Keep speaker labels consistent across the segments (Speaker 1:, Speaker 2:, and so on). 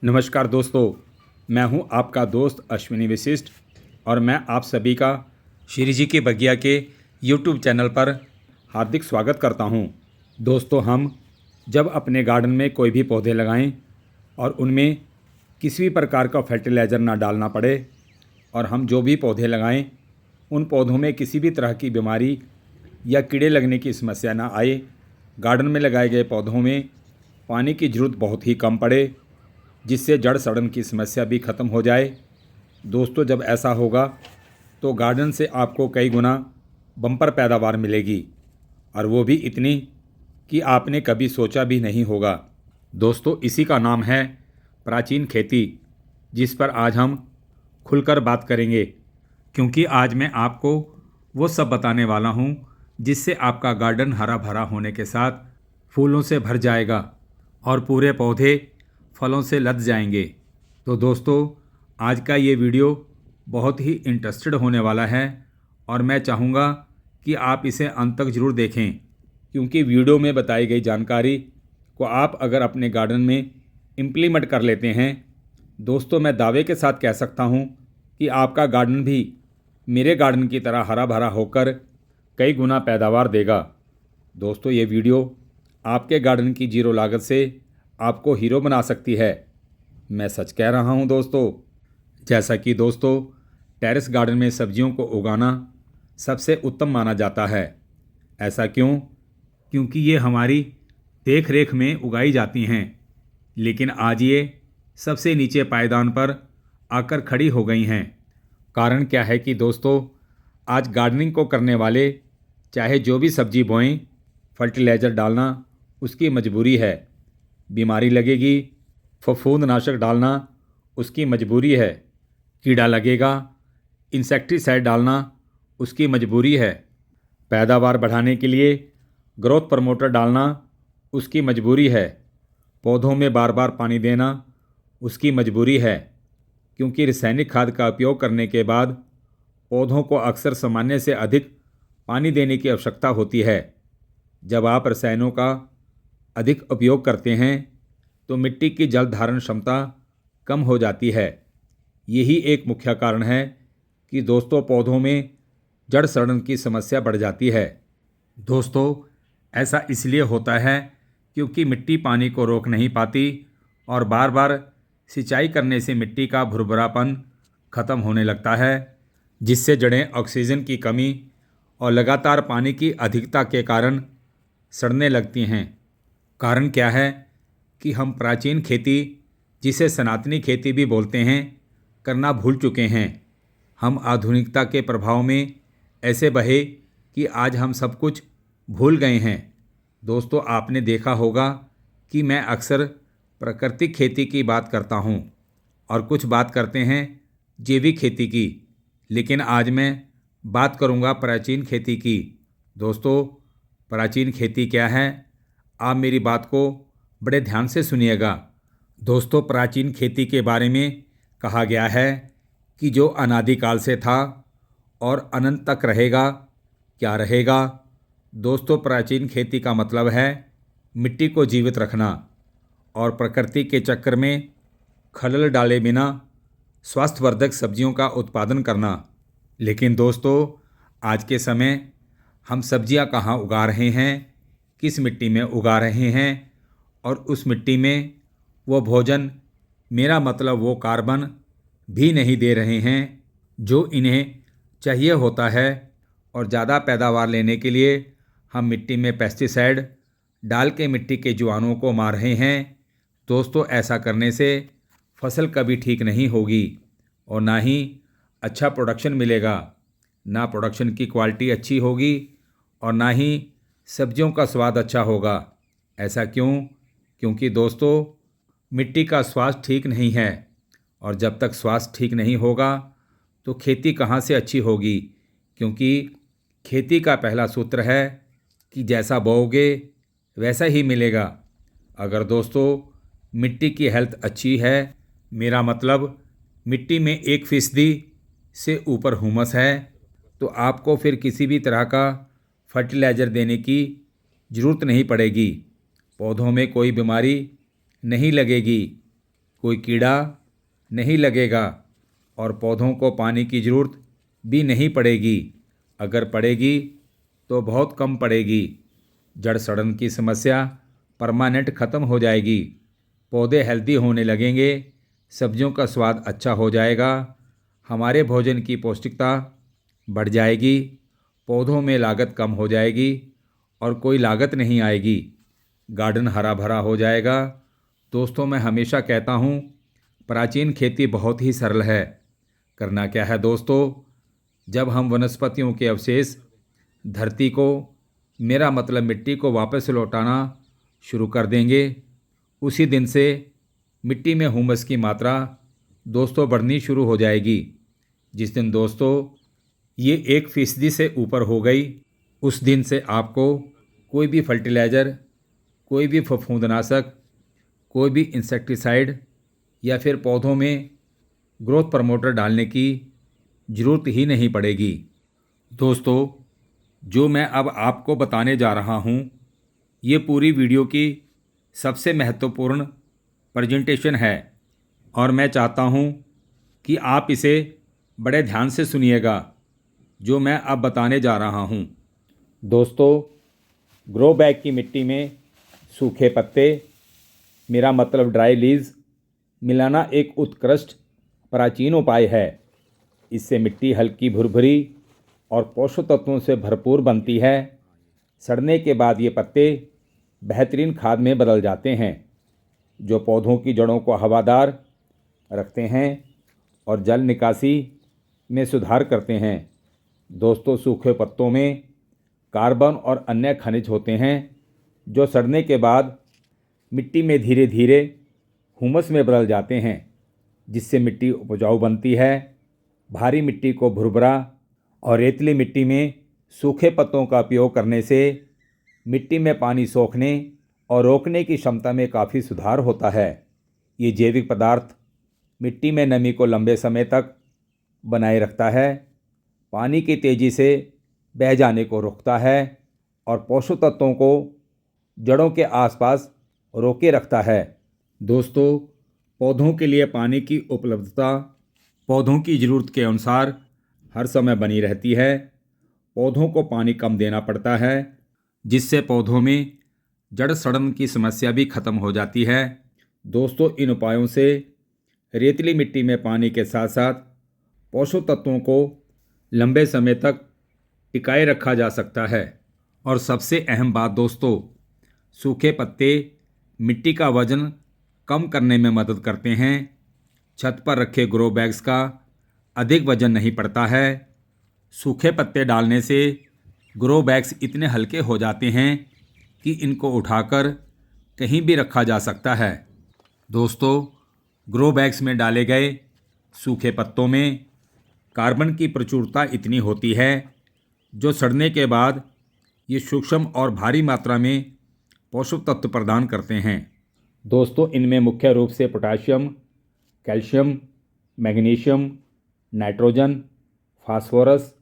Speaker 1: नमस्कार दोस्तों, मैं हूं आपका दोस्त अश्विनी वशिष्ठ और मैं आप सभी का श्री जी के बगिया के यूट्यूब चैनल पर हार्दिक स्वागत करता हूं। दोस्तों, हम जब अपने गार्डन में कोई भी पौधे लगाएं और उनमें किसी भी प्रकार का फर्टिलाइज़र ना डालना पड़े और हम जो भी पौधे लगाएं उन पौधों में किसी भी तरह की बीमारी या कीड़े लगने की समस्या ना आए, गार्डन में लगाए गए पौधों में पानी की ज़रूरत बहुत ही कम पड़े, जिससे जड़ सड़न की समस्या भी ख़त्म हो जाए। दोस्तों, जब ऐसा होगा तो गार्डन से आपको कई गुना बम्पर पैदावार मिलेगी और वो भी इतनी कि आपने कभी सोचा भी नहीं होगा। दोस्तों, इसी का नाम है प्राचीन खेती, जिस पर आज हम खुलकर बात करेंगे, क्योंकि आज मैं आपको वो सब बताने वाला हूँ जिससे आपका गार्डन हरा भरा होने के साथ फूलों से भर जाएगा और पूरे पौधे फलों से लद जाएंगे। तो दोस्तों, आज का ये वीडियो बहुत ही इंटरेस्टेड होने वाला है और मैं चाहूँगा कि आप इसे अंत तक ज़रूर देखें, क्योंकि वीडियो में बताई गई जानकारी को आप अगर अपने गार्डन में इम्प्लीमेंट कर लेते हैं, दोस्तों मैं दावे के साथ कह सकता हूँ कि आपका गार्डन भी मेरे गार्डन की तरह हरा भरा होकर कई गुना पैदावार देगा। दोस्तों, ये वीडियो आपके गार्डन की जीरो लागत से आपको हीरो बना सकती है। मैं सच कह रहा हूं दोस्तों। जैसा कि दोस्तों, टेरेस गार्डन में सब्जियों को उगाना सबसे उत्तम माना जाता है। ऐसा क्यों? क्योंकि ये हमारी देख रेख में उगाई जाती हैं, लेकिन आज ये सबसे नीचे पायदान पर आकर खड़ी हो गई हैं। कारण क्या है कि दोस्तों, आज गार्डनिंग को करने वाले चाहे जो भी सब्जी बोएं, फर्टिलाइज़र डालना उसकी मजबूरी है। बीमारी लगेगी, फफूंदनाशक डालना उसकी मजबूरी है। कीड़ा लगेगा, इंसेक्टिसाइड डालना उसकी मजबूरी है। पैदावार बढ़ाने के लिए ग्रोथ प्रमोटर डालना उसकी मजबूरी है। पौधों में बार बार पानी देना उसकी मजबूरी है, क्योंकि रासायनिक खाद का उपयोग करने के बाद पौधों को अक्सर सामान्य से अधिक पानी देने की आवश्यकता होती है। जब आप रसायनों का अधिक उपयोग करते हैं तो मिट्टी की जल धारण क्षमता कम हो जाती है। यही एक मुख्य कारण है कि दोस्तों, पौधों में जड़ सड़न की समस्या बढ़ जाती है। दोस्तों, ऐसा इसलिए होता है क्योंकि मिट्टी पानी को रोक नहीं पाती और बार बार सिंचाई करने से मिट्टी का भुरभुरापन खत्म होने लगता है, जिससे जड़ें ऑक्सीजन की कमी और लगातार पानी की अधिकता के कारण सड़ने लगती हैं। कारण क्या है कि हम प्राचीन खेती, जिसे सनातनी खेती भी बोलते हैं, करना भूल चुके हैं। हम आधुनिकता के प्रभाव में ऐसे बहे कि आज हम सब कुछ भूल गए हैं। दोस्तों, आपने देखा होगा कि मैं अक्सर प्राकृतिक खेती की बात करता हूँ और कुछ बात करते हैं जैविक खेती की, लेकिन आज मैं बात करूँगा प्राचीन खेती की। दोस्तों, प्राचीन खेती क्या है? आप मेरी बात को बड़े ध्यान से सुनिएगा। दोस्तों, प्राचीन खेती के बारे में कहा गया है कि जो अनादिकाल से था और अनंत तक रहेगा। क्या रहेगा? दोस्तों, प्राचीन खेती का मतलब है मिट्टी को जीवित रखना और प्रकृति के चक्र में खलल डाले बिना स्वास्थ्यवर्धक सब्जियों का उत्पादन करना। लेकिन दोस्तों, आज के समय हम सब्जियां कहाँ उगा रहे हैं, किस मिट्टी में उगा रहे हैं और उस मिट्टी में वो भोजन, मेरा मतलब वो कार्बन भी नहीं दे रहे हैं जो इन्हें चाहिए होता है। और ज़्यादा पैदावार लेने के लिए हम मिट्टी में पेस्टिसाइड डाल के मिट्टी के जीवाणुओं को मार रहे हैं। दोस्तों, ऐसा करने से फसल कभी ठीक नहीं होगी और ना ही अच्छा प्रोडक्शन मिलेगा। ना प्रोडक्शन की क्वालिटी अच्छी होगी और ना ही सब्जियों का स्वाद अच्छा होगा। ऐसा क्यों? क्योंकि दोस्तों, मिट्टी का स्वास्थ्य ठीक नहीं है और जब तक स्वास्थ्य ठीक नहीं होगा तो खेती कहाँ से अच्छी होगी? क्योंकि खेती का पहला सूत्र है कि जैसा बोओगे वैसा ही मिलेगा। अगर दोस्तों मिट्टी की हेल्थ अच्छी है, मेरा मतलब मिट्टी में 1% से ऊपर हुमस है, तो आपको फिर किसी भी तरह का फर्टिलाइज़र देने की ज़रूरत नहीं पड़ेगी। पौधों में कोई बीमारी नहीं लगेगी, कोई कीड़ा नहीं लगेगा और पौधों को पानी की ज़रूरत भी नहीं पड़ेगी। अगर पड़ेगी तो बहुत कम पड़ेगी। जड़ सड़न की समस्या परमानेंट ख़त्म हो जाएगी। पौधे हेल्दी होने लगेंगे। सब्जियों का स्वाद अच्छा हो जाएगा। हमारे भोजन की पौष्टिकता बढ़ जाएगी। पौधों में लागत कम हो जाएगी और कोई लागत नहीं आएगी। गार्डन हरा भरा हो जाएगा। दोस्तों, मैं हमेशा कहता हूँ, प्राचीन खेती बहुत ही सरल है। करना क्या है दोस्तों, जब हम वनस्पतियों के अवशेष धरती को, मेरा मतलब मिट्टी को वापस लौटाना शुरू कर देंगे, उसी दिन से मिट्टी में हुमस की मात्रा दोस्तों बढ़नी शुरू हो जाएगी। जिस दिन दोस्तों ये 1% से ऊपर हो गई, उस दिन से आपको कोई भी फर्टिलाइज़र, कोई भी फफूंदनाशक, कोई भी इंसेक्टिसाइड या फिर पौधों में ग्रोथ प्रमोटर डालने की ज़रूरत ही नहीं पड़ेगी। दोस्तों, जो मैं अब आपको बताने जा रहा हूँ, ये पूरी वीडियो की सबसे महत्वपूर्ण प्रेजेंटेशन है और मैं चाहता हूँ कि आप इसे बड़े ध्यान से सुनिएगा, जो मैं अब बताने जा रहा हूँ। दोस्तों, ग्रो बैग की मिट्टी में सूखे पत्ते, मेरा मतलब ड्राई लीव्स, मिलाना एक उत्कृष्ट प्राचीन उपाय है। इससे मिट्टी हल्की, भुरभुरी और पोषक तत्वों से भरपूर बनती है। सड़ने के बाद ये पत्ते बेहतरीन खाद में बदल जाते हैं, जो पौधों की जड़ों को हवादार रखते हैं और जल निकासी में सुधार करते हैं। दोस्तों, सूखे पत्तों में कार्बन और अन्य खनिज होते हैं, जो सड़ने के बाद मिट्टी में धीरे धीरे हुमस में बदल जाते हैं, जिससे मिट्टी उपजाऊ बनती है। भारी मिट्टी को भुरभुरा और रेतीली मिट्टी में सूखे पत्तों का उपयोग करने से मिट्टी में पानी सोखने और रोकने की क्षमता में काफ़ी सुधार होता है। ये जैविक पदार्थ मिट्टी में नमी को लंबे समय तक बनाए रखता है, पानी की तेज़ी से बह जाने को रोकता है और पोषक तत्वों को जड़ों के आसपास रोके रखता है। दोस्तों, पौधों के लिए पानी की उपलब्धता पौधों की ज़रूरत के अनुसार हर समय बनी रहती है। पौधों को पानी कम देना पड़ता है, जिससे पौधों में जड़ सड़न की समस्या भी खत्म हो जाती है। दोस्तों, इन उपायों से रेतीली मिट्टी में पानी के साथ साथ पोषक तत्वों को लंबे समय तक टिकाए रखा जा सकता है। और सबसे अहम बात दोस्तों, सूखे पत्ते मिट्टी का वजन कम करने में मदद करते हैं। छत पर रखे ग्रो बैग्स का अधिक वजन नहीं पड़ता है। सूखे पत्ते डालने से ग्रो बैग्स इतने हल्के हो जाते हैं कि इनको उठाकर कहीं भी रखा जा सकता है। दोस्तों, ग्रो बैग्स में डाले गए सूखे पत्तों में कार्बन की प्रचुरता इतनी होती है, जो सड़ने के बाद ये सूक्ष्म और भारी मात्रा में पोषक तत्व प्रदान करते हैं। दोस्तों, इनमें मुख्य रूप से potassium, calcium, magnesium, nitrogen, phosphorus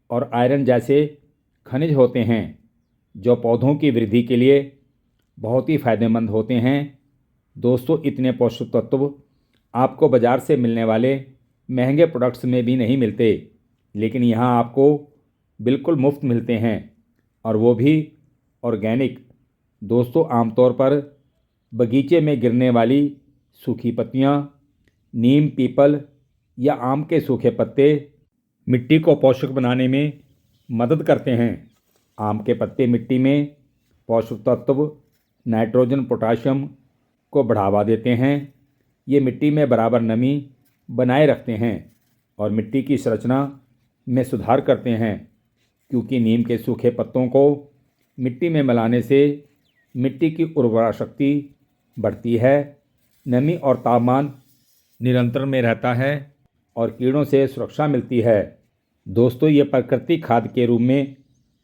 Speaker 1: और आयरन जैसे खनिज होते हैं, जो पौधों की वृद्धि के लिए बहुत ही फायदेमंद होते हैं। दोस्तों, इतने पोषक तत्व आपको बाज़ार से मिलने वाले महंगे प्रोडक्ट्स में भी नहीं मिलते, लेकिन यहाँ आपको बिल्कुल मुफ्त मिलते हैं, और वो भी ऑर्गेनिक। दोस्तों, आमतौर पर बगीचे में गिरने वाली सूखी पत्तियाँ, नीम, पीपल या आम के सूखे पत्ते मिट्टी को पोषक बनाने में मदद करते हैं। आम के पत्ते मिट्टी में पोषक तत्व नाइट्रोजन, पोटाशियम को बढ़ावा देते हैं। ये मिट्टी में बराबर नमी बनाए रखते हैं और मिट्टी की संरचना में सुधार करते हैं, क्योंकि नीम के सूखे पत्तों को मिट्टी में मिलाने से मिट्टी की उर्वरा शक्ति बढ़ती है, नमी और तापमान नियंत्रण में रहता है और कीड़ों से सुरक्षा मिलती है। दोस्तों, ये प्राकृतिक खाद के रूप में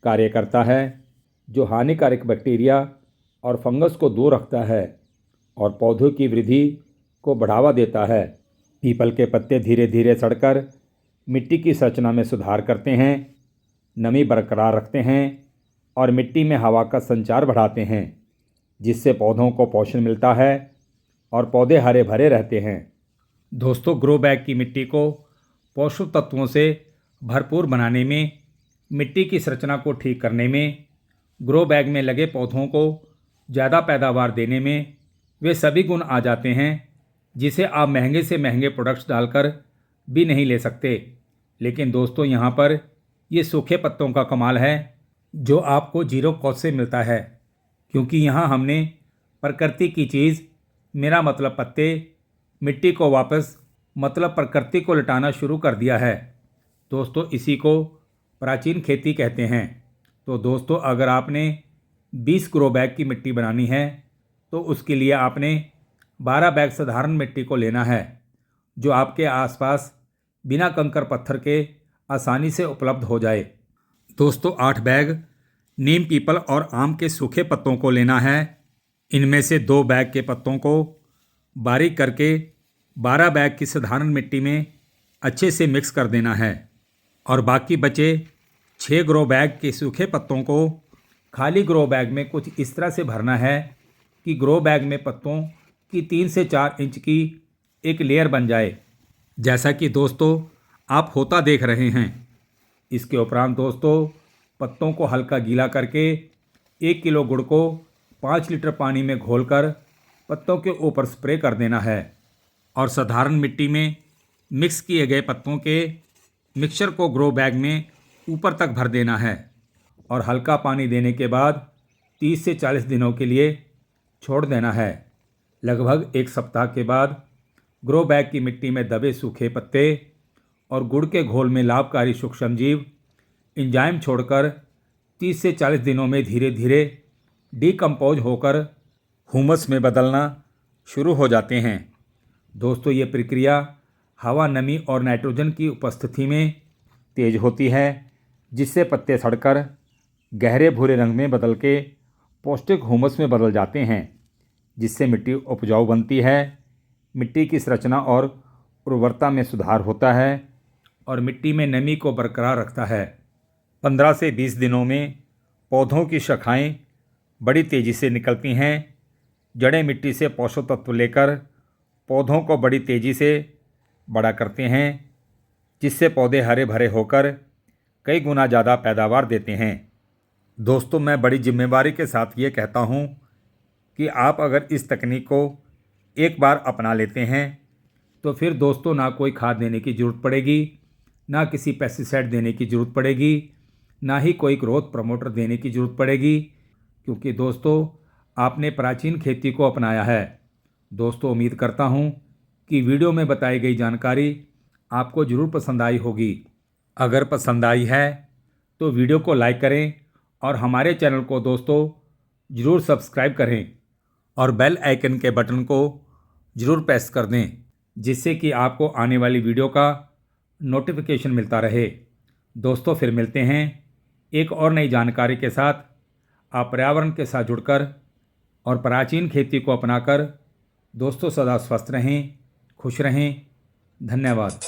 Speaker 1: कार्य करता है, जो हानिकारक बैक्टीरिया और फंगस को दूर रखता है और पौधों की वृद्धि को बढ़ावा देता है। पीपल के पत्ते धीरे धीरे सड़कर मिट्टी की संरचना में सुधार करते हैं, नमी बरकरार रखते हैं और मिट्टी में हवा का संचार बढ़ाते हैं, जिससे पौधों को पोषण मिलता है और पौधे हरे भरे रहते हैं। दोस्तों, ग्रो बैग की मिट्टी को पोषक तत्वों से भरपूर बनाने में, मिट्टी की संरचना को ठीक करने में, ग्रो बैग में लगे पौधों को ज़्यादा पैदावार देने में वे सभी गुण आ जाते हैं जिसे आप महंगे से महंगे प्रोडक्ट्स डालकर भी नहीं ले सकते। लेकिन दोस्तों, यहाँ पर ये सूखे पत्तों का कमाल है जो आपको जीरो कॉस्ट से मिलता है, क्योंकि यहाँ हमने प्रकृति की चीज़, मेरा मतलब पत्ते, मिट्टी को वापस मतलब प्रकृति को लौटाना शुरू कर दिया है। दोस्तों, इसी को प्राचीन खेती कहते हैं। तो दोस्तों, अगर आपने 20 ग्रो बैग की मिट्टी बनानी है तो उसके लिए आपने 12 बैग साधारण मिट्टी को लेना है जो आपके आसपास बिना कंकर पत्थर के आसानी से उपलब्ध हो जाए। दोस्तों, 8 बैग नीम, पीपल और आम के सूखे पत्तों को लेना है। इनमें से 2 बैग के पत्तों को बारीक करके 12 बैग की साधारण मिट्टी में अच्छे से मिक्स कर देना है और बाकी बचे 6 ग्रो बैग के सूखे पत्तों को खाली ग्रो बैग में कुछ इस तरह से भरना है कि ग्रो बैग में पत्तों की 3 से 4 इंच की एक लेयर बन जाए, जैसा कि दोस्तों आप होता देख रहे हैं। इसके उपरांत दोस्तों, पत्तों को हल्का गीला करके 1 किलो गुड़ को 5 लीटर पानी में घोलकर पत्तों के ऊपर स्प्रे कर देना है और साधारण मिट्टी में मिक्स किए गए पत्तों के मिक्सचर को ग्रो बैग में ऊपर तक भर देना है और हल्का पानी देने के बाद 30 से 40 दिनों के लिए छोड़ देना है। लगभग 1 सप्ताह के बाद ग्रो बैग की मिट्टी में दबे सूखे पत्ते और गुड़ के घोल में लाभकारी सूक्ष्मजीव एंजाइम छोड़कर 30 से 40 दिनों में धीरे धीरे डीकम्पोज होकर हुमस में बदलना शुरू हो जाते हैं। दोस्तों, ये प्रक्रिया हवा, नमी और नाइट्रोजन की उपस्थिति में तेज होती है, जिससे पत्ते सड़कर गहरे भूरे रंग में बदल के पौष्टिक हुमस में बदल जाते हैं, जिससे मिट्टी उपजाऊ बनती है, मिट्टी की संरचना और उर्वरता में सुधार होता है और मिट्टी में नमी को बरकरार रखता है। 15 से 20 दिनों में पौधों की शाखाएं बड़ी तेज़ी से निकलती हैं। जड़ें मिट्टी से पोषक तत्व लेकर पौधों को बड़ी तेज़ी से बड़ा करते हैं, जिससे पौधे हरे भरे होकर कई गुना ज़्यादा पैदावार देते हैं। दोस्तों, मैं बड़ी जिम्मेवारी के साथ ये कहता हूँ कि आप अगर इस तकनीक को एक बार अपना लेते हैं तो फिर दोस्तों ना कोई खाद देने की ज़रूरत पड़ेगी, ना किसी पेस्टिसाइड देने की ज़रूरत पड़ेगी, ना ही कोई ग्रोथ प्रमोटर देने की ज़रूरत पड़ेगी, क्योंकि दोस्तों आपने प्राचीन खेती को अपनाया है। दोस्तों, उम्मीद करता हूँ कि वीडियो में बताई गई जानकारी आपको ज़रूर पसंद आई होगी। अगर पसंद आई है तो वीडियो को लाइक करें और हमारे चैनल को दोस्तों ज़रूर सब्सक्राइब करें और बेल आइकन के बटन को ज़रूर प्रेस कर दें, जिससे कि आपको आने वाली वीडियो का नोटिफिकेशन मिलता रहे। दोस्तों, फिर मिलते हैं एक और नई जानकारी के साथ। आप पर्यावरण के साथ जुड़कर और प्राचीन खेती को अपनाकर दोस्तों सदा स्वस्थ रहें, खुश रहें। धन्यवाद।